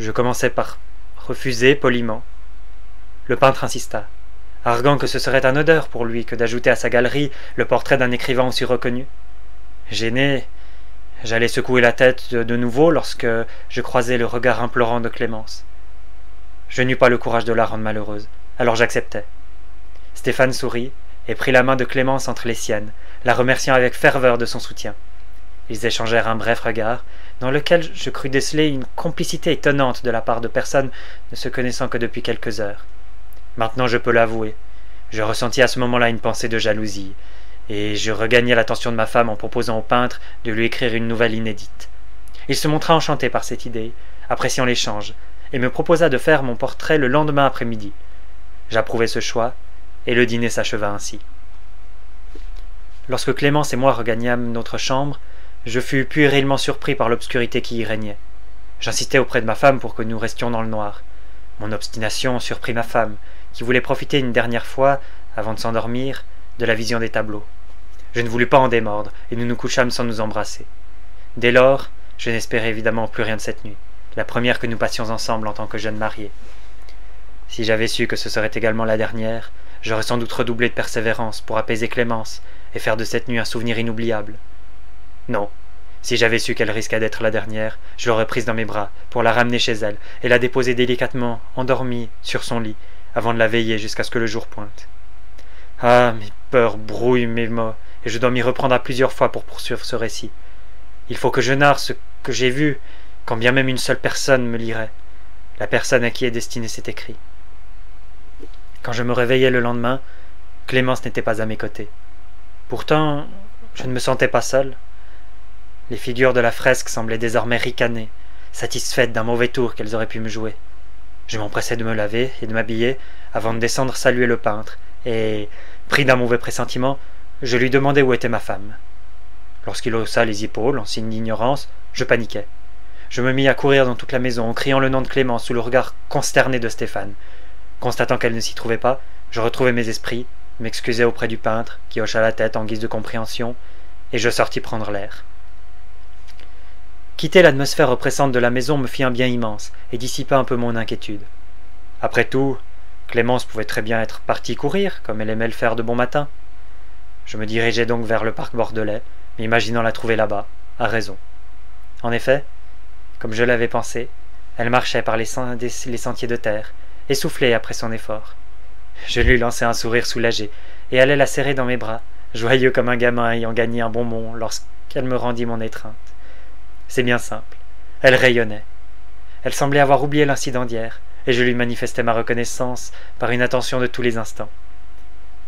Je commençai par refuser poliment. Le peintre insista, arguant que ce serait un honneur pour lui que d'ajouter à sa galerie le portrait d'un écrivain aussi reconnu. Gêné, j'allais secouer la tête de nouveau lorsque je croisai le regard implorant de Clémence. Je n'eus pas le courage de la rendre malheureuse, alors j'acceptai. Stéphane sourit et prit la main de Clémence entre les siennes, la remerciant avec ferveur de son soutien. Ils échangèrent un bref regard, dans lequel je crus déceler une complicité étonnante de la part de personnes ne se connaissant que depuis quelques heures. Maintenant je peux l'avouer, je ressentis à ce moment-là une pensée de jalousie, et je regagnai l'attention de ma femme en proposant au peintre de lui écrire une nouvelle inédite. Il se montra enchanté par cette idée, appréciant l'échange, et me proposa de faire mon portrait le lendemain après-midi. J'approuvai ce choix, et le dîner s'acheva ainsi. Lorsque Clémence et moi regagnâmes notre chambre, je fus puérilement surpris par l'obscurité qui y régnait. J'insistai auprès de ma femme pour que nous restions dans le noir. Mon obstination surprit ma femme, qui voulait profiter une dernière fois, avant de s'endormir, de la vision des tableaux. Je ne voulus pas en démordre, et nous nous couchâmes sans nous embrasser. Dès lors, je n'espérais évidemment plus rien de cette nuit, la première que nous passions ensemble en tant que jeunes mariés. Si j'avais su que ce serait également la dernière, j'aurais sans doute redoublé de persévérance pour apaiser Clémence et faire de cette nuit un souvenir inoubliable. Non, si j'avais su qu'elle risquait d'être la dernière, je l'aurais prise dans mes bras pour la ramener chez elle et la déposer délicatement, endormie, sur son lit, avant de la veiller jusqu'à ce que le jour pointe. Ah, mes peurs brouillent mes mots, et je dois m'y reprendre à plusieurs fois pour poursuivre ce récit. Il faut que je narre ce que j'ai vu, quand bien même une seule personne me lirait, la personne à qui est destiné cet écrit. Quand je me réveillai le lendemain, Clémence n'était pas à mes côtés. Pourtant, je ne me sentais pas seul. Les figures de la fresque semblaient désormais ricaner, satisfaites d'un mauvais tour qu'elles auraient pu me jouer. Je m'empressai de me laver et de m'habiller avant de descendre saluer le peintre, et, pris d'un mauvais pressentiment, je lui demandai où était ma femme. Lorsqu'il haussa les épaules, en signe d'ignorance, je paniquai. Je me mis à courir dans toute la maison en criant le nom de Clémence sous le regard consterné de Stéphane. Constatant qu'elle ne s'y trouvait pas, je retrouvai mes esprits, m'excusai auprès du peintre, qui hocha la tête en guise de compréhension, et je sortis prendre l'air. Quitter l'atmosphère oppressante de la maison me fit un bien immense, et dissipa un peu mon inquiétude. Après tout, Clémence pouvait très bien être partie courir, comme elle aimait le faire de bon matin. Je me dirigeai donc vers le parc bordelais, m'imaginant la trouver là-bas, à raison. En effet, comme je l'avais pensé, elle marchait par les sentiers de terre, essoufflée après son effort. Je lui lançai un sourire soulagé, et allai la serrer dans mes bras, joyeux comme un gamin ayant gagné un bonbon lorsqu'elle me rendit mon étreinte. C'est bien simple, elle rayonnait. Elle semblait avoir oublié l'incident d'hier, et je lui manifestais ma reconnaissance par une attention de tous les instants.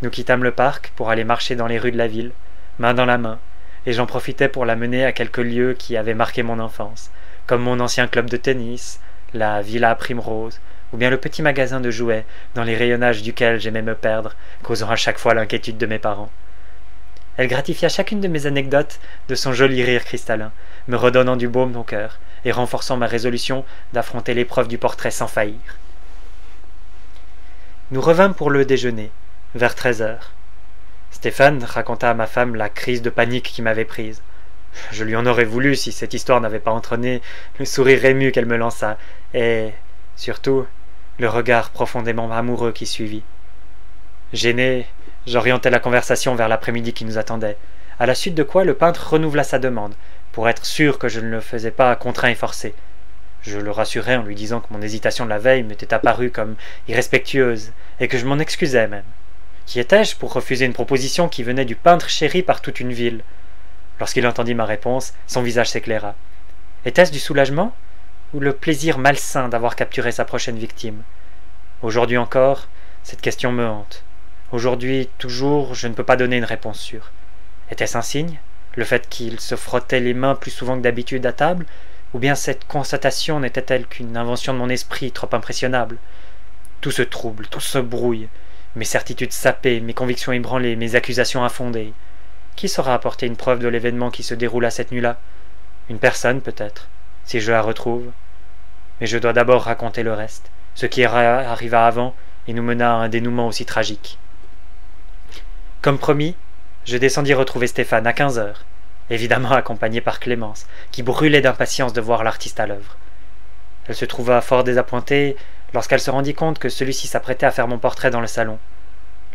Nous quittâmes le parc pour aller marcher dans les rues de la ville, main dans la main, et j'en profitais pour la mener à quelques lieux qui avaient marqué mon enfance, comme mon ancien club de tennis, la villa Primrose, ou bien le petit magasin de jouets dans les rayonnages duquel j'aimais me perdre, causant à chaque fois l'inquiétude de mes parents. Elle gratifia chacune de mes anecdotes de son joli rire cristallin, me redonnant du baume au cœur et renforçant ma résolution d'affronter l'épreuve du portrait sans faillir. Nous revînmes pour le déjeuner, vers 13 heures. Stéphane raconta à ma femme la crise de panique qui m'avait prise. Je lui en aurais voulu si cette histoire n'avait pas entraîné le sourire ému qu'elle me lança, et, surtout, le regard profondément amoureux qui suivit. Gêné, j'orientai la conversation vers l'après-midi qui nous attendait, à la suite de quoi le peintre renouvela sa demande, pour être sûr que je ne le faisais pas contraint et forcé. Je le rassurai en lui disant que mon hésitation de la veille m'était apparue comme irrespectueuse, et que je m'en excusais même. Qui étais-je pour refuser une proposition qui venait du peintre chéri par toute une ville? Lorsqu'il entendit ma réponse, son visage s'éclaira. Était-ce du soulagement, ou le plaisir malsain d'avoir capturé sa prochaine victime? Aujourd'hui encore, cette question me hante. Aujourd'hui, toujours, je ne peux pas donner une réponse sûre. Était-ce un signe, le fait qu'il se frottait les mains plus souvent que d'habitude à table, ou bien cette constatation n'était-elle qu'une invention de mon esprit trop impressionnable? Tout se trouble, tout se brouille, mes certitudes sapées, mes convictions ébranlées, mes accusations infondées. Qui saura apporter une preuve de l'événement qui se déroula cette nuit-là? Une personne, peut-être, si je la retrouve. Mais je dois d'abord raconter le reste, ce qui arriva avant et nous mena à un dénouement aussi tragique. Comme promis, je descendis retrouver Stéphane à 15 heures, évidemment accompagné par Clémence, qui brûlait d'impatience de voir l'artiste à l'œuvre. Elle se trouva fort désappointée lorsqu'elle se rendit compte que celui-ci s'apprêtait à faire mon portrait dans le salon.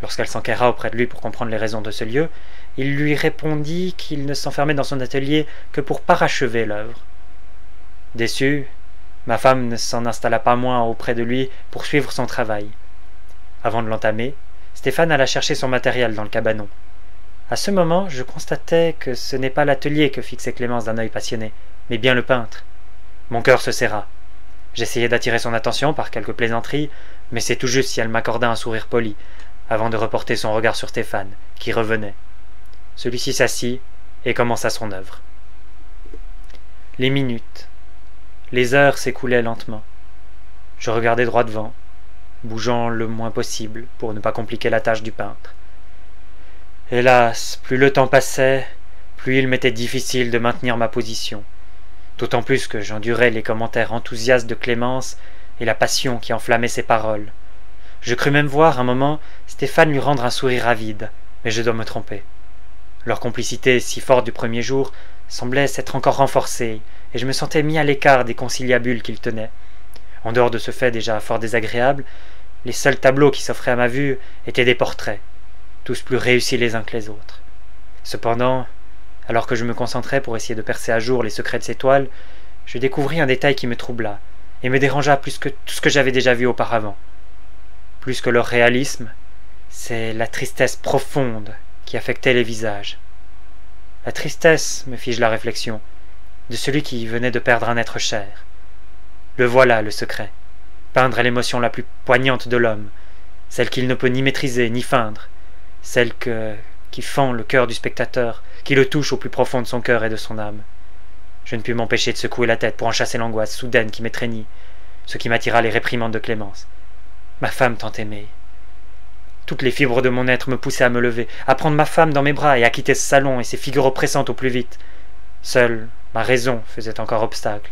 Lorsqu'elle s'enquéra auprès de lui pour comprendre les raisons de ce lieu, il lui répondit qu'il ne s'enfermait dans son atelier que pour parachever l'œuvre. Déçue, ma femme ne s'en installa pas moins auprès de lui pour suivre son travail. Avant de l'entamer, Stéphane alla chercher son matériel dans le cabanon. À ce moment, je constatais que ce n'est pas l'atelier que fixait Clémence d'un œil passionné, mais bien le peintre. Mon cœur se serra. J'essayai d'attirer son attention par quelques plaisanteries, mais c'est tout juste si elle m'accorda un sourire poli, avant de reporter son regard sur Stéphane, qui revenait. Celui-ci s'assit et commença son œuvre. Les minutes, les heures s'écoulaient lentement. Je regardais droit devant, bougeant le moins possible pour ne pas compliquer la tâche du peintre. Hélas, plus le temps passait, plus il m'était difficile de maintenir ma position, d'autant plus que j'endurais les commentaires enthousiastes de Clémence et la passion qui enflammait ses paroles. Je crus même voir un moment Stéphane lui rendre un sourire avide, mais je dois me tromper. Leur complicité, si forte du premier jour, semblait s'être encore renforcée, et je me sentais mis à l'écart des conciliabules qu'il tenait. En dehors de ce fait déjà fort désagréable, les seuls tableaux qui s'offraient à ma vue étaient des portraits, tous plus réussis les uns que les autres. Cependant, alors que je me concentrais pour essayer de percer à jour les secrets de ces toiles, je découvris un détail qui me troubla, et me dérangea plus que tout ce que j'avais déjà vu auparavant. Plus que leur réalisme, c'est la tristesse profonde qui affectait les visages. La tristesse, me fis-je la réflexion, de celui qui venait de perdre un être cher. Le voilà, le secret. Peindre l'émotion la plus poignante de l'homme, celle qu'il ne peut ni maîtriser ni feindre, celle qui fend le cœur du spectateur, qui le touche au plus profond de son cœur et de son âme. Je ne pus m'empêcher de secouer la tête pour en chasser l'angoisse soudaine qui m'étreignit, ce qui m'attira les réprimandes de Clémence. Ma femme tant aimée. Toutes les fibres de mon être me poussaient à me lever, à prendre ma femme dans mes bras et à quitter ce salon et ces figures oppressantes au plus vite. Seule ma raison faisait encore obstacle,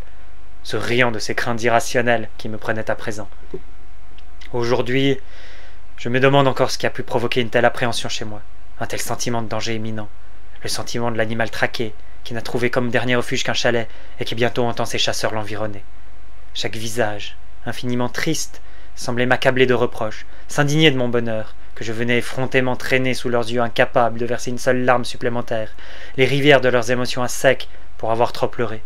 se riant de ces craintes irrationnelles qui me prenaient à présent. Aujourd'hui, je me demande encore ce qui a pu provoquer une telle appréhension chez moi, un tel sentiment de danger imminent, le sentiment de l'animal traqué, qui n'a trouvé comme dernier refuge qu'un chalet et qui bientôt entend ses chasseurs l'environner. Chaque visage, infiniment triste, semblait m'accabler de reproches, s'indigner de mon bonheur, que je venais effrontément traîner sous leurs yeux incapables de verser une seule larme supplémentaire, les rivières de leurs émotions à sec pour avoir trop pleuré.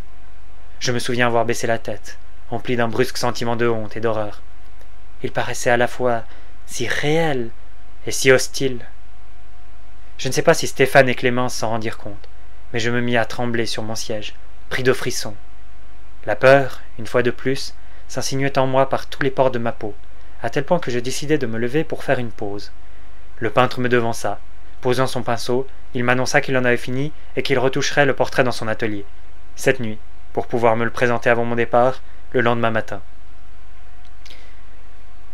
Je me souviens avoir baissé la tête, empli d'un brusque sentiment de honte et d'horreur. Il paraissait à la fois si réel et si hostile. Je ne sais pas si Stéphane et Clémence s'en rendirent compte, mais je me mis à trembler sur mon siège, pris de frissons. La peur, une fois de plus, s'insinuait en moi par tous les pores de ma peau, à tel point que je décidai de me lever pour faire une pause. Le peintre me devança. Posant son pinceau, il m'annonça qu'il en avait fini et qu'il retoucherait le portrait dans son atelier, cette nuit, pour pouvoir me le présenter avant mon départ, le lendemain matin.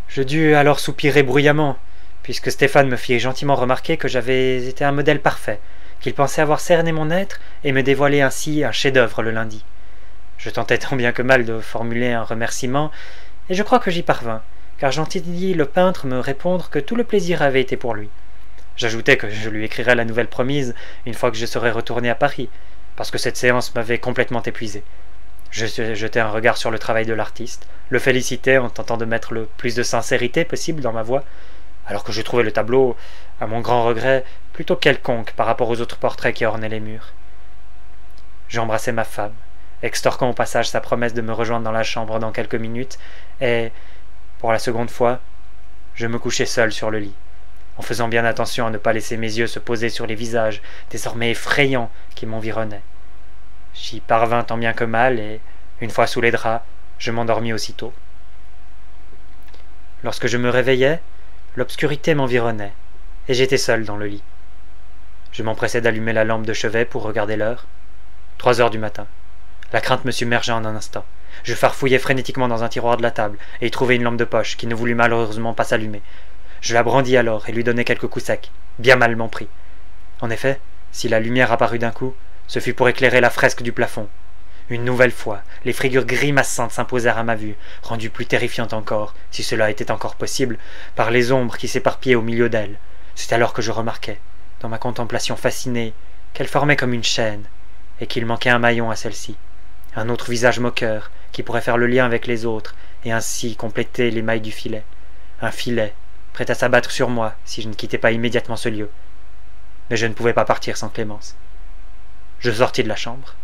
Je dus alors soupirer bruyamment, puisque Stéphane me fit gentiment remarquer que j'avais été un modèle parfait, qu'il pensait avoir cerné mon être et me dévoiler ainsi un chef-d'œuvre le lundi. Je tentai tant bien que mal de formuler un remerciement, et je crois que j'y parvins, car j'entendis le peintre me répondre que tout le plaisir avait été pour lui. J'ajoutai que je lui écrirais la nouvelle promise une fois que je serais retourné à Paris, parce que cette séance m'avait complètement épuisé. Je jetai un regard sur le travail de l'artiste, le félicitai en tentant de mettre le plus de sincérité possible dans ma voix, alors que je trouvais le tableau, à mon grand regret, plutôt quelconque par rapport aux autres portraits qui ornaient les murs. J'embrassai ma femme, extorquant au passage sa promesse de me rejoindre dans la chambre dans quelques minutes, et, pour la seconde fois, je me couchai seul sur le lit, en faisant bien attention à ne pas laisser mes yeux se poser sur les visages désormais effrayants qui m'environnaient. J'y parvins tant bien que mal, et, une fois sous les draps, je m'endormis aussitôt. Lorsque je me réveillai, l'obscurité m'environnait, et j'étais seul dans le lit. Je m'empressai d'allumer la lampe de chevet pour regarder l'heure. 3 heures du matin. La crainte me submergea en un instant. Je farfouillai frénétiquement dans un tiroir de la table, et y trouvai une lampe de poche qui ne voulut malheureusement pas s'allumer. Je la brandis alors et lui donnai quelques coups secs, bien mal m'en pris. En effet, si la lumière apparut d'un coup, ce fut pour éclairer la fresque du plafond. Une nouvelle fois, les figures grimaçantes s'imposèrent à ma vue, rendues plus terrifiantes encore, si cela était encore possible, par les ombres qui s'éparpillaient au milieu d'elles. C'est alors que je remarquai, dans ma contemplation fascinée, qu'elle formait comme une chaîne, et qu'il manquait un maillon à celle-ci. Un autre visage moqueur, qui pourrait faire le lien avec les autres, et ainsi compléter les mailles du filet. Un filet, prêt à s'abattre sur moi si je ne quittais pas immédiatement ce lieu. Mais je ne pouvais pas partir sans Clémence. Je sortis de la chambre.